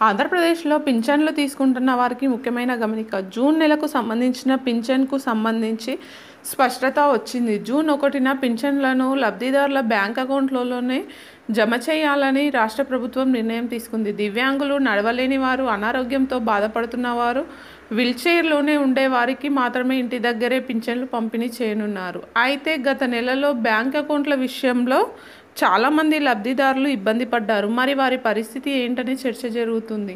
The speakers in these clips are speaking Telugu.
ఆంధ్రప్రదేశ్లో పింఛన్లు తీసుకుంటున్న వారికి ముఖ్యమైన గమనిక. జూన్ నెలకు సంబంధించిన పింఛన్కు సంబంధించి స్పష్టత వచ్చింది. జూన్ 1న పింఛన్లను లబ్ధిదారుల బ్యాంక్ అకౌంట్లలోనే జమ చేయాలని రాష్ట్ర ప్రభుత్వం నిర్ణయం తీసుకుంది. దివ్యాంగులు, నడవలేని వారు, అనారోగ్యంతో బాధపడుతున్న వారు, వీల్చైర్లోనే ఉండే వారికి మాత్రమే ఇంటి దగ్గరే పింఛన్లు పంపిణీ చేయనున్నారు. అయితే గత నెలలో బ్యాంక్ అకౌంట్ల విషయంలో చాలామంది లబ్ధిదారులు ఇబ్బంది పడ్డారు. మరి వారి పరిస్థితి ఏంటని చర్చ జరుగుతుంది.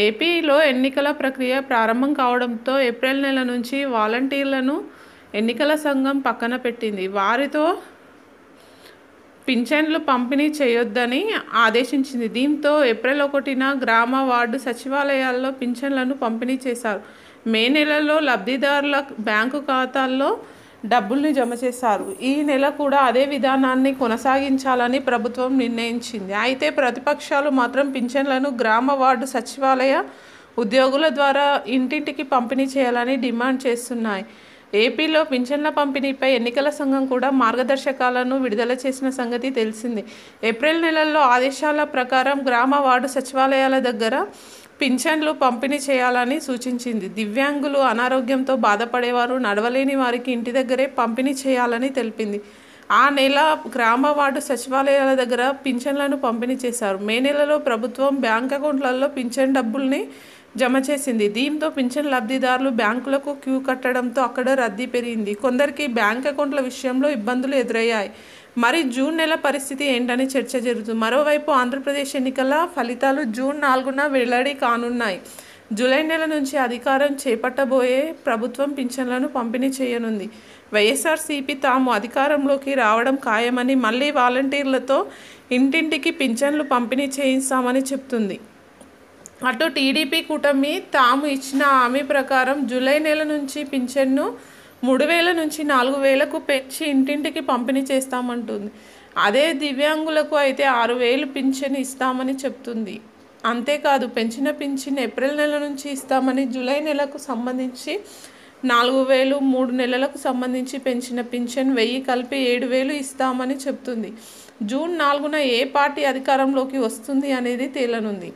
ఏపీలో ఎన్నికల ప్రక్రియ ప్రారంభం కావడంతో ఏప్రిల్ నెల నుంచి వాలంటీర్లను ఎన్నికల సంఘం పక్కన పెట్టింది. వారితో పింఛన్లు పంపిణీ చేయొద్దని ఆదేశించింది. దీంతో ఏప్రిల్ 1న గ్రామ, వార్డు సచివాలయాల్లో పింఛన్లను పంపిణీ చేశారు. మే నెలలో లబ్ధిదారుల బ్యాంకు ఖాతాల్లో డబ్బుల్ని జమ చేశారు. ఈ నెల కూడా అదే విధానాన్ని కొనసాగించాలని ప్రభుత్వం నిర్ణయించింది. అయితే ప్రతిపక్షాలు మాత్రం పింఛన్లను గ్రామ, వార్డు సచివాలయ ఉద్యోగుల ద్వారా ఇంటింటికి పంపిణీ చేయాలని డిమాండ్ చేస్తున్నాయి. ఏపీలో పింఛన్ల పంపిణీపై ఎన్నికల సంఘం కూడా మార్గదర్శకాలను విడుదల చేసిన సంగతి తెలిసిందే. ఏప్రిల్ నెలలో ఆదేశాల ప్రకారం గ్రామ, వార్డు సచివాలయాల దగ్గర పింఛన్లు పంపిణీ చేయాలని సూచించింది. దివ్యాంగులు, అనారోగ్యంతో బాధపడేవారు, నడవలేని వారికి ఇంటి దగ్గరే పంపిణీ చేయాలని తెలిపింది. ఆ నెల గ్రామ, వార్డు సచివాలయాల దగ్గర పింఛన్లను పంపిణీ చేశారు. మే నెలలో ప్రభుత్వం బ్యాంక్ అకౌంట్లలో పింఛన్ డబ్బుల్ని జమ చేసింది. దీంతో పింఛన్ లబ్ధిదారులు బ్యాంకులకు క్యూ కట్టడంతో అక్కడ రద్దీ పెరిగింది. కొందరికి బ్యాంక్ అకౌంట్ల విషయంలో ఇబ్బందులు ఎదురయ్యాయి. మరి జూన్ నెల పరిస్థితి ఏంటని చర్చ జరుగుతుంది. మరోవైపు ఆంధ్రప్రదేశ్ ఎన్నికల ఫలితాలు జూన్ 4న వెల్లడి కానున్నాయి. జూలై నెల నుంచి అధికారం చేపట్టబోయే ప్రభుత్వం పింఛన్లను పంపిణీ చేయనుంది. వైఎస్ఆర్సీపీ తాము అధికారంలోకి రావడం ఖాయమని, మళ్ళీ వాలంటీర్లతో ఇంటింటికి పింఛన్లు పంపిణీ చేయిస్తామని చెప్తుంది. అటు టీడీపీ కూటమి తాము ఇచ్చిన హామీ ప్రకారం జూలై నెల నుంచి పింఛన్ను 3,000 నుంచి 4,000కు పెంచి ఇంటింటికి పంపిణీ చేస్తామంటుంది. అదే దివ్యాంగులకు అయితే 6,000 పింఛన్ ఇస్తామని చెప్తుంది. అంతేకాదు పెంచిన పింఛన్ ఏప్రిల్ నెల నుంచి ఇస్తామని, జూలై నెలకు సంబంధించి 4,000, 3 నెలలకు సంబంధించి పెంచిన పింఛన్ 1,000 కలిపి 7,000 ఇస్తామని చెప్తుంది. జూన్ 4న ఏ పార్టీ అధికారంలోకి వస్తుంది అనేది తేలనుంది.